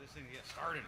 this thing to get started.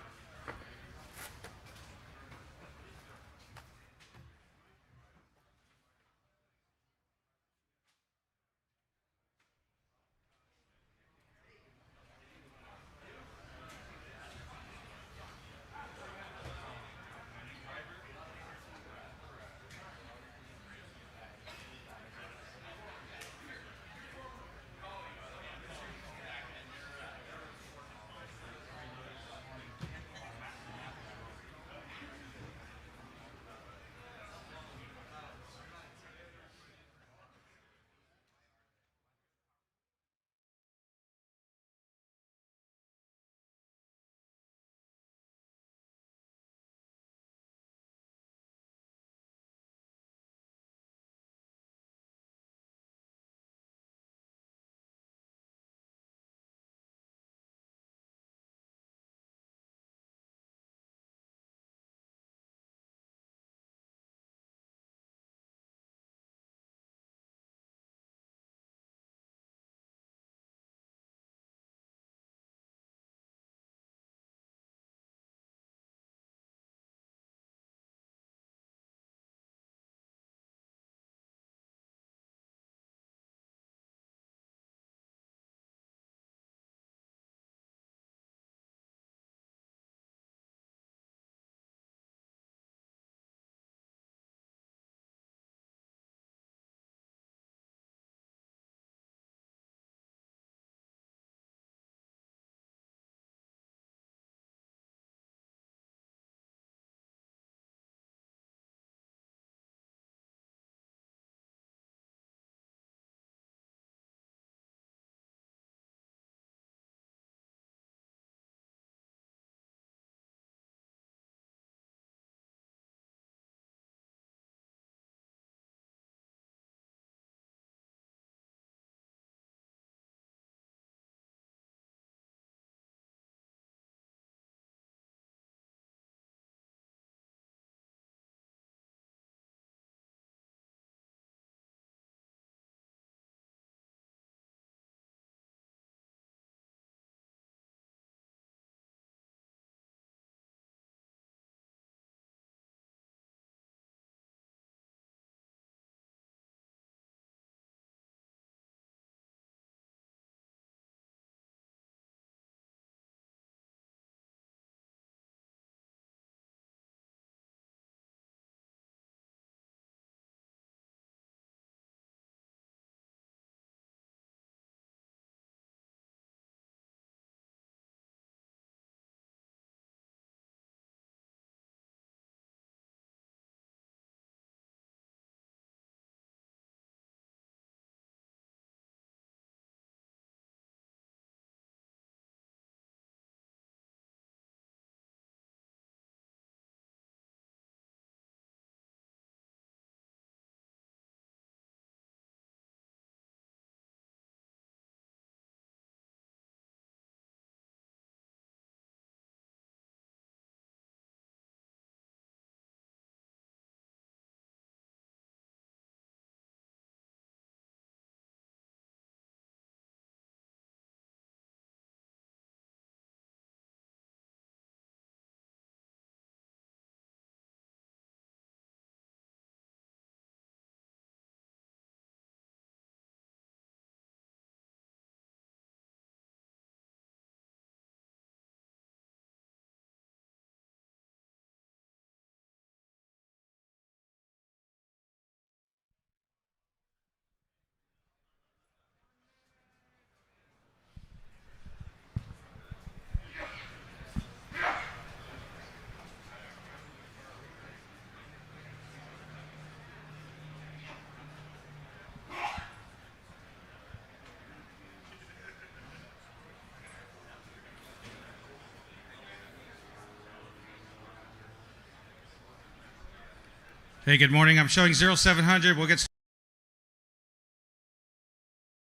Hey, good morning. I'm showing 0700. We'll get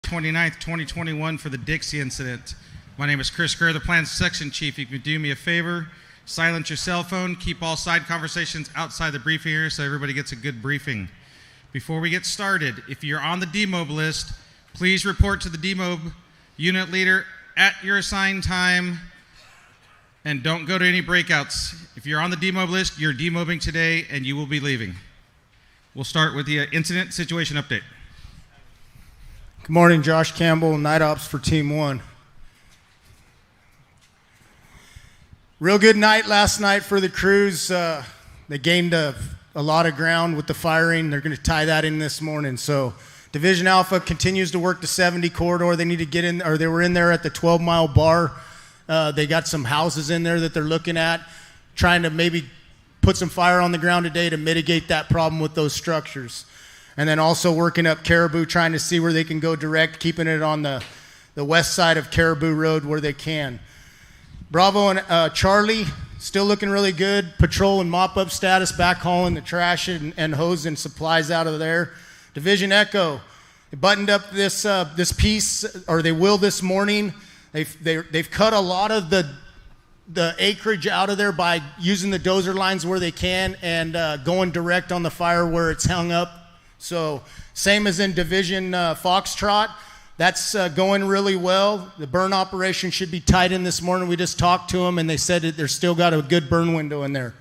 29th, 2021 for the Dixie incident. My name is Chris Kerr, the Plan Section Chief. You can do me a favor, silence your cell phone, keep all side conversations outside the briefing area so everybody gets a good briefing. Before we get started, if you're on the demob list, please report to the demob unit leader at your assigned time And don't go to any breakouts. If you're on the demob list, you're demobbing today and you will be leaving. We'll start with the incident situation update. Good morning, Josh Campbell, Night Ops for Team 1. Real good night last night for the crews. They gained a lot of ground with the firing. They're going to tie that in this morning. So Division Alpha continues to work the 70 corridor. They need to get in, or they were in there at the 12-mile bar. They got some houses in there that they're looking at, trying to maybe put some fire on the ground today to mitigate that problem with those structures. And then also working up Caribou, trying to see where they can go direct, keeping it on the west side of Caribou Road where they can. Bravo and Charlie, still looking really good. Patrol and mop-up status, backhauling the trash and hose and supplies out of there. Division Echo, they buttoned up this piece, or they will this morning. They've cut a lot of the acreage out of there by using the dozer lines where they can and going direct on the fire where it's hung up. So same as in Division Foxtrot, that's going really well. The burn operation should be tied in this morning. We just talked to them and they said that they're still got a good burn window in there.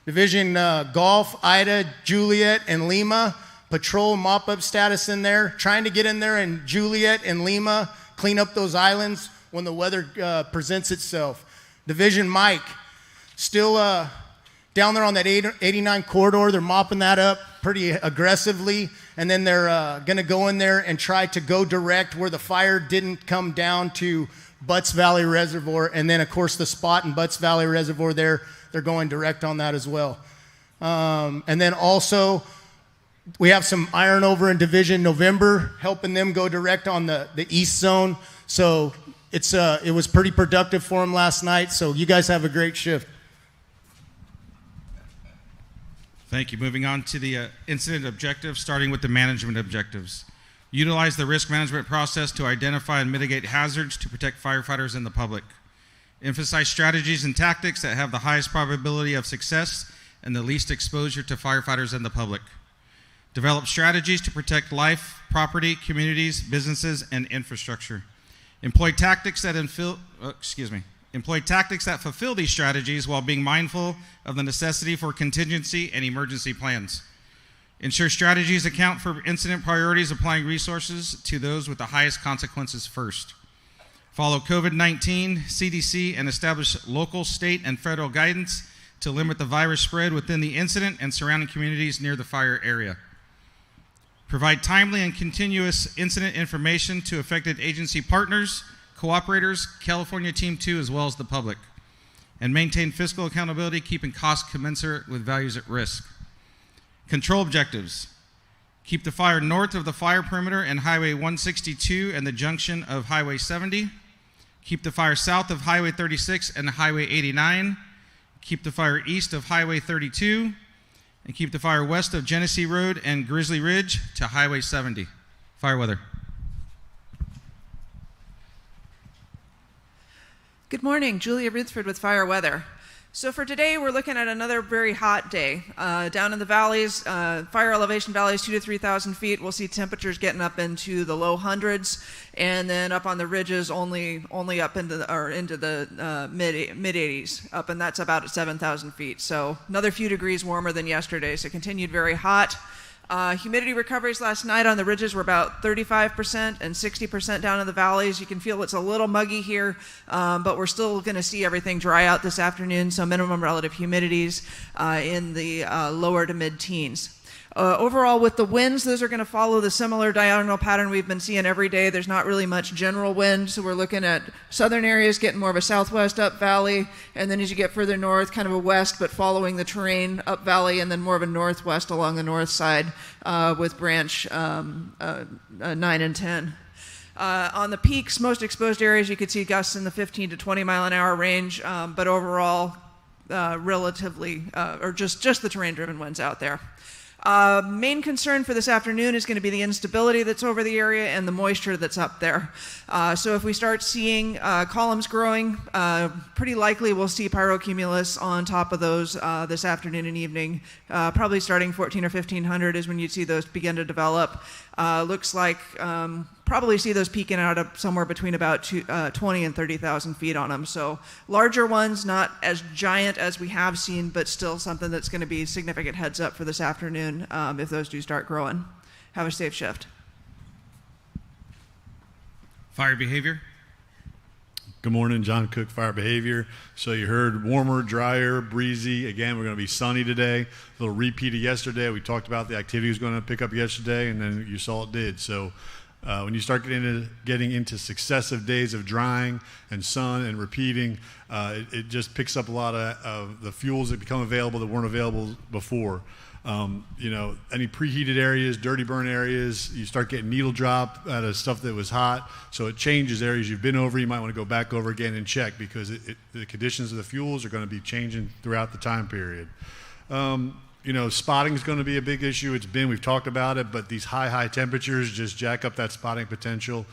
Division Golf, Ida, Juliet, and Lima, patrol mop-up status in there. Trying to get in there and Juliet and Lima clean up those islands when the weather presents itself. Division Mike, still down there on that 89 corridor. They're mopping that up pretty aggressively, and then they're going to go in there and try to go direct where the fire didn't come down to Butts Valley Reservoir, and then, of course, the spot in Butts Valley Reservoir there, they're going direct on that as well. And then also, we have some iron over in Division November, helping them go direct on the east zone. So it was pretty productive for them last night. So you guys have a great shift. Thank you. Moving on to the incident objectives, starting with the management objectives. Utilize the risk management process to identify and mitigate hazards to protect firefighters and the public. Emphasize strategies and tactics that have the highest probability of success and the least exposure to firefighters and the public. Develop strategies to protect life, property, communities, businesses, and infrastructure. Employ tactics that fulfill these strategies while being mindful of the necessity for contingency and emergency plans. Ensure strategies account for incident priorities, applying resources to those with the highest consequences first. Follow COVID-19, CDC, and establish local, state, and federal guidance to limit the virus spread within the incident and surrounding communities near the fire area. Provide timely and continuous incident information to affected agency partners, cooperators, California Team 2, as well as the public. And maintain fiscal accountability, keeping costs commensurate with values at risk. Control objectives. Keep the fire north of the fire perimeter and Highway 162 and the junction of Highway 70. Keep the fire south of Highway 36 and Highway 89. Keep the fire east of Highway 32. And keep the fire west of Genesee Road and Grizzly Ridge to Highway 70. Fire weather. Good morning, Julia Ridsford with Fire Weather. So for today, we're looking at another very hot day. Down in the valleys, fire elevation valleys 2,000 to 3,000 feet, we'll see temperatures getting up into the low hundreds, and then up on the ridges only up into the mid 80s, up, and that's about at 7,000 feet. So another few degrees warmer than yesterday. So continued very hot. Humidity recoveries last night on the ridges were about 35% and 60% down in the valleys. You can feel it's a little muggy here, but we're still going to see everything dry out this afternoon, so minimum relative humidities in the lower to mid-teens. Overall, with the winds, those are going to follow the similar diagonal pattern we've been seeing every day. There's not really much general wind, so we're looking at southern areas getting more of a southwest up valley, and then as you get further north, kind of a west, but following the terrain up valley, and then more of a northwest along the north side with branch 9 and 10. On the peaks, most exposed areas, you could see gusts in the 15 to 20 mile an hour range, but overall, relatively, or just the terrain-driven winds out there. Main concern for this afternoon is going to be the instability that's over the area and the moisture that's up there. So if we start seeing columns growing, pretty likely we'll see pyrocumulus on top of those this afternoon and evening. Probably starting 14 or 1500 is when you'd see those begin to develop. Looks like probably see those peaking out of somewhere between about 20 and 30,000 feet on them. So larger ones, not as giant as we have seen, but still something that's going to be significant heads up for this afternoon if those do start growing. Have a safe shift. Fire behavior. Good morning, John Cook, Fire Behavior. So you heard warmer, drier, breezy. Again, we're going to be sunny today. A little repeat of yesterday. We talked about the activity was going to pick up yesterday, and then you saw it did. So when you start getting into successive days of drying and sun and repeating, it just picks up a lot of the fuels that become available that weren't available before. Any preheated areas, dirty burn areas, you start getting needle drop out of stuff that was hot. So it changes areas you've been over. You might want to go back over again and check because the conditions of the fuels are going to be changing throughout the time period. Spotting is going to be a big issue. We've talked about it, but these high temperatures just jack up that spotting potential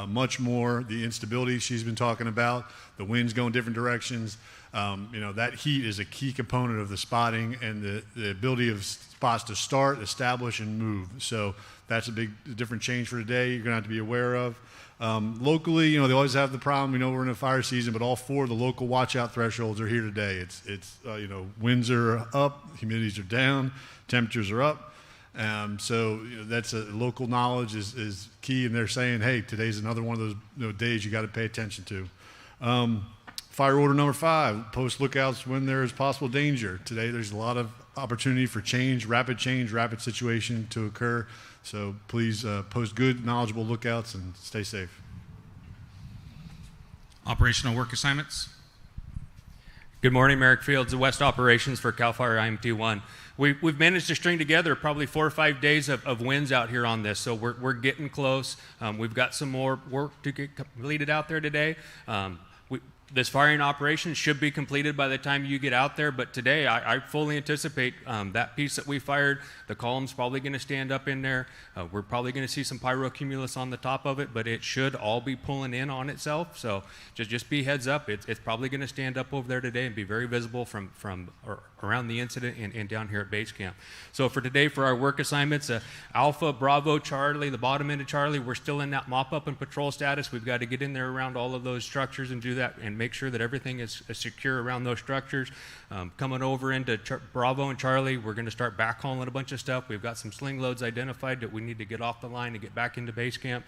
much more. The instability she's been talking about, the winds going different directions. That heat is a key component of the spotting and the ability of spots to start, establish, and move. So that's a different change for today you're going to have to be aware of. Locally, they always have the problem. We know we're in a fire season, but all 4 of the local watch-out thresholds are here today. It's winds are up, humidities are down, temperatures are up. So that's local knowledge is key, and they're saying, hey, today's another one of those days you got to pay attention to. Fire order number 5, post lookouts when there is possible danger. Today there's a lot of opportunity for rapid situation to occur. So please post good, knowledgeable lookouts and stay safe. Operational work assignments. Good morning, Merrick Fields, the West Operations for CAL FIRE IMT-1. We've managed to string together probably 4 or 5 days of wins out here on this, so we're getting close. We've got some more work to get completed out there today. This firing operation should be completed by the time you get out there, but today I fully anticipate that piece that we fired, the column's probably going to stand up in there. We're probably going to see some pyrocumulus on the top of it, but it should all be pulling in on itself. So just be heads up. It's probably going to stand up over there today and be very visible from around the incident and down here at base camp. So for today, for our work assignments, Alpha, Bravo, Charlie, the bottom end of Charlie, we're still in that mop-up and patrol status. We've got to get in there around all of those structures and do that and make sure that everything is secure around those structures. Coming over into Bravo and Charlie, we're going to start backhauling a bunch of stuff. We've got some sling loads identified that we need to get off the line and get back into base camp.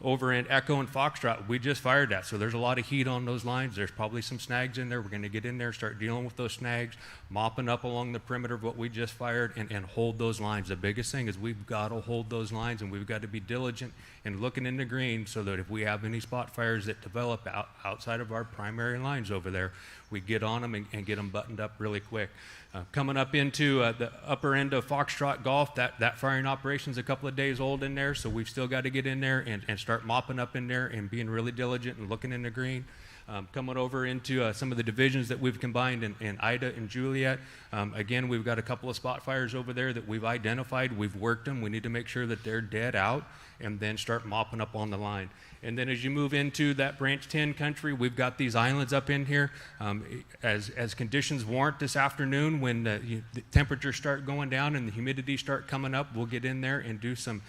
Over in Echo and Foxtrot, we just fired that, so there's a lot of heat on those lines. There's probably some snags in there. We're going to get in there, start dealing with those snags, mopping up along the perimeter of what we just fired, and hold those lines. The biggest thing is we've got to hold those lines, and we've got to be diligent in looking in the green so that if we have any spot fires that develop outside of our primary lines over there, we get on them and get them buttoned up really quick. Coming up into the upper end of Foxtrot Golf, that firing operation's a couple of days old in there, so we've still got to get in there and start mopping up in there and being really diligent and looking in the green. Coming over into some of the divisions that we've combined in Ida and Juliet. Again, we've got a couple of spot fires over there that we've identified. We've worked them. We need to make sure that they're dead out and then start mopping up on the line. And then as you move into that branch 10 country, we've got these islands up in here. As conditions warrant this afternoon, when the temperatures start going down and the humidity start coming up, we'll get in there and do some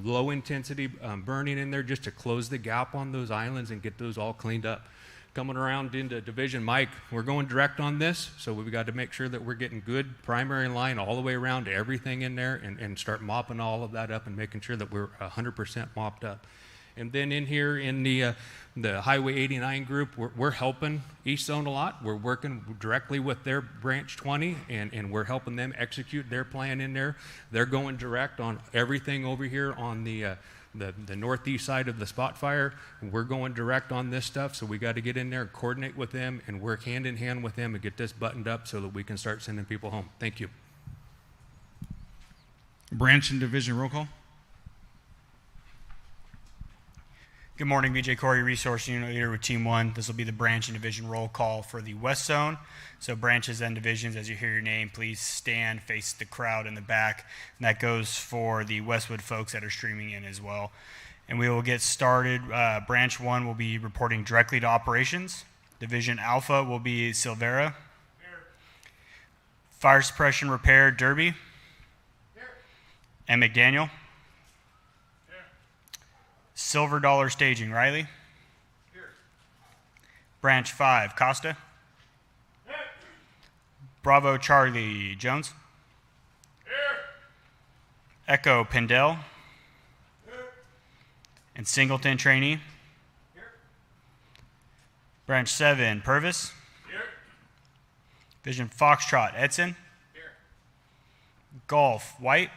low intensity burning in there just to close the gap on those islands and get those all cleaned up. Coming around into Division Mike, we're going direct on this, so we've got to make sure that we're getting good primary line all the way around to everything in there and start mopping all of that up and making sure that we're 100% mopped up. And then in here in the Highway 89 group, we're helping East Zone a lot. We're working directly with their Branch 20, and we're helping them execute their plan in there. They're going direct on everything over here on the northeast side of the spot fire. We're going direct on this stuff, so we got to get in there and coordinate with them and work hand in hand with them and get this buttoned up so that we can start sending people home. Thank you. Branch and division roll call. Good morning, BJ Corey, Resource Unit Leader with Team 1. This will be the branch and division roll call for the West Zone. So branches and divisions, as you hear your name, please stand, face the crowd in the back. And that goes for the Westwood folks that are streaming in as well. And we will get started. Branch 1 will be reporting directly to operations. Division Alpha will be Silvera. Here. Fire suppression repair, Derby. Here. And McDaniel. Silver Dollar Staging, Riley. Here. Branch 5, Costa. Here. Bravo Charlie, Jones. Here. Echo Pendel. Here. And Singleton Trainee. Here. Branch 7, Purvis. Here. Vision Foxtrot, Edson. Here. Golf, White.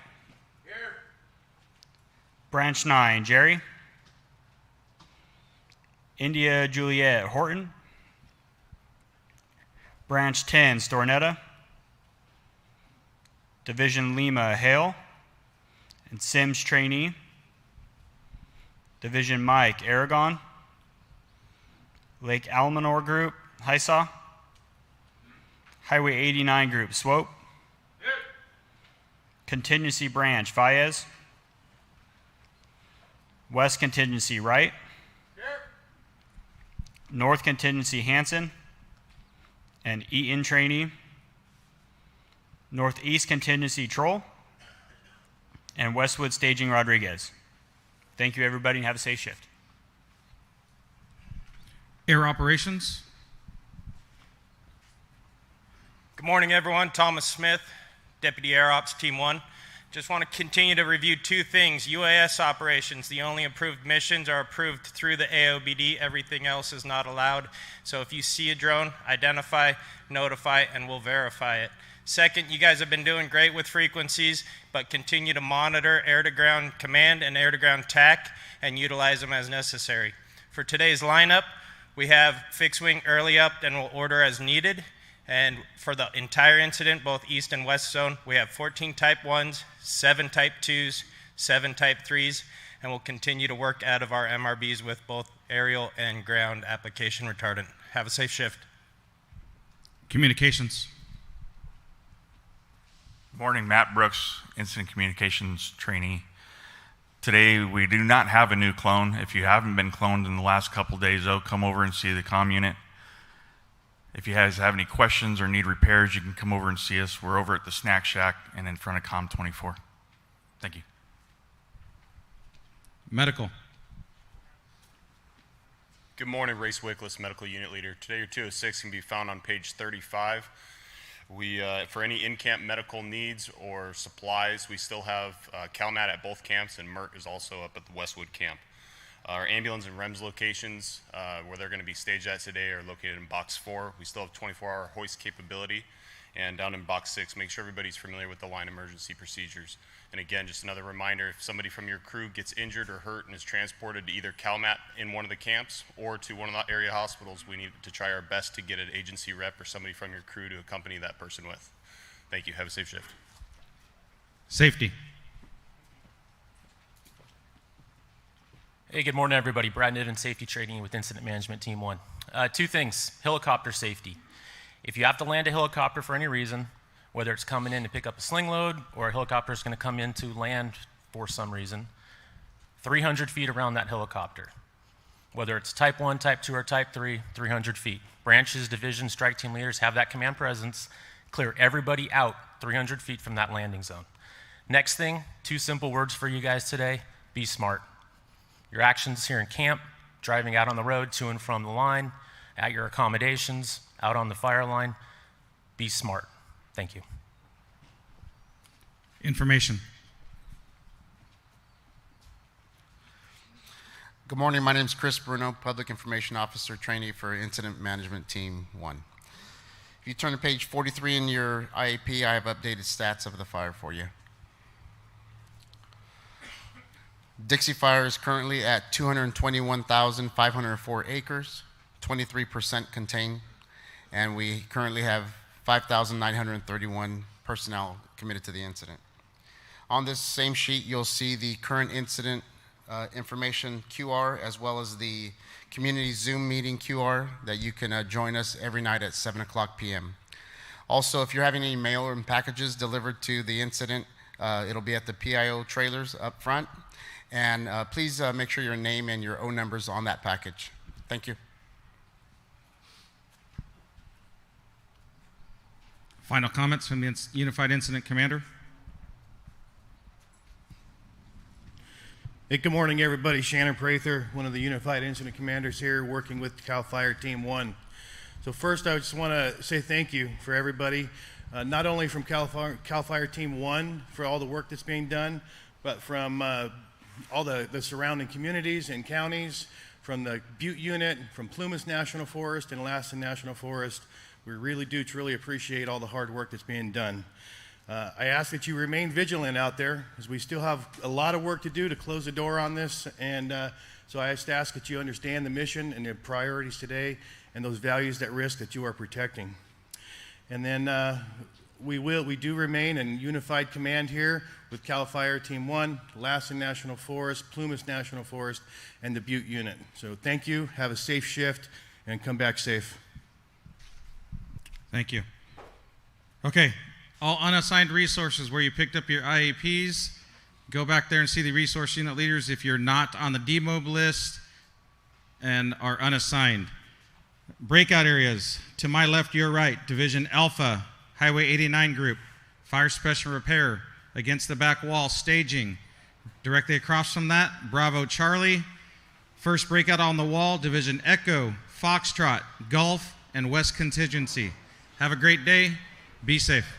Here. Branch 9, Jerry. India Juliet, Horton. Branch 10, Stornetta. Division Lima, Hale. And Sims Trainee. Division Mike, Aragon. Lake Almanor Group, Hysaw. Highway 89 Group, Swope. Yep. Contingency Branch, Fayez. West Contingency, Wright. Yep. North Contingency, Hanson. And Eaton Trainee. Northeast Contingency, Troll. And Westwood Staging, Rodriguez. Thank you, everybody, and have a safe shift. Air operations. Good morning, everyone. Thomas Smith, Deputy Air Ops, Team 1. Just want to continue to review two things. UAS operations, the only approved missions are approved through the AOBD. Everything else is not allowed. So if you see a drone, identify, notify, and we'll verify it. Second, you guys have been doing great with frequencies, but continue to monitor air-to-ground command and air-to-ground TAC and utilize them as necessary. For today's lineup, we have fixed wing early up and we'll order as needed. And for the entire incident, both east and west zone, we have 14 type 1s, 7 type 2s, 7 type 3s, and we'll continue to work out of our MRBs with both aerial and ground application retardant. Have a safe shift. Communications. Morning, Matt Brooks, Incident Communications Trainee. Today, we do not have a new clone. If you haven't been cloned in the last couple days, though, come over and see the comm unit. If you guys have any questions or need repairs, you can come over and see us. We're over at the Snack Shack and in front of Comm 24. Thank you. Medical. Good morning, Race Wickless, Medical Unit Leader. Today, your 206 can be found on page 35. For any in-camp medical needs or supplies, we still have CalMat at both camps, and MERT is also up at the Westwood camp. Our ambulance and REMS locations, where they're going to be staged at today, are located in Box 4. We still have 24-hour hoist capability. And down in Box 6, make sure everybody's familiar with the line emergency procedures. And again, just another reminder, if somebody from your crew gets injured or hurt and is transported to either CalMat in one of the camps or to one of the area hospitals, we need to try our best to get an agency rep or somebody from your crew to accompany that person with. Thank you. Have a safe shift. Safety. Hey, good morning, everybody. Brad Niven, Safety Training with Incident Management Team 1. Two things. Helicopter safety. If you have to land a helicopter for any reason, whether it's coming in to pick up a sling load or a helicopter is going to come in to land for some reason, 300 feet around that helicopter. Whether it's type 1, type 2, or type 3, 300 feet. Branches, division, strike team leaders have that command presence. Clear everybody out 300 feet from that landing zone. Next thing, two simple words for you guys today: be smart. Your actions here in camp, driving out on the road to and from the line, at your accommodations, out on the fire line, be smart. Thank you. Information. Good morning, my name is Chris Bruno, Public Information Officer Trainee for Incident Management Team 1. If you turn to page 43 in your IAP, I have updated stats of the fire for you. Dixie Fire is currently at 221,504 acres, 23% contained, and we currently have 5,931 personnel committed to the incident. On this same sheet, you'll see the current incident information QR, as well as the community Zoom meeting QR that you can join us every night at 7 o'clock p.m. Also, if you're having any mail and packages delivered to the incident, it'll be at the PIO trailers up front. And please make sure your name and your O numbers on that package. Thank you. Final comments from the Unified Incident Commander. Hey, good morning, everybody. Shannon Prather, one of the Unified Incident Commanders here, working with CAL FIRE Team 1. So first, I just want to say thank you for everybody, not only from CAL FIRE Team 1 for all the work that's being done, but from all the surrounding communities and counties, from the Butte Unit, from Plumas National Forest and Lassen National Forest. We really do truly appreciate all the hard work that's being done. I ask that you remain vigilant out there, as we still have a lot of work to do to close the door on this, and so I just ask that you understand the mission and the priorities today and those values at risk that you are protecting. And then we do remain in unified command here with CAL FIRE Team 1, Lassen National Forest, Plumas National Forest, and the Butte Unit. So thank you, have a safe shift, and come back safe. Thank you. Okay. All unassigned resources where you picked up your IEPs, go back there and see the resource unit leaders if you're not on the demob list and are unassigned. Breakout areas, to my left, your right, Division Alpha, Highway 89 group, Fire Suppression Repair, against the back wall, staging. Directly across from that, Bravo Charlie. First breakout on the wall, Division Echo, Foxtrot, Gulf, and West Contingency. Have a great day. Be safe.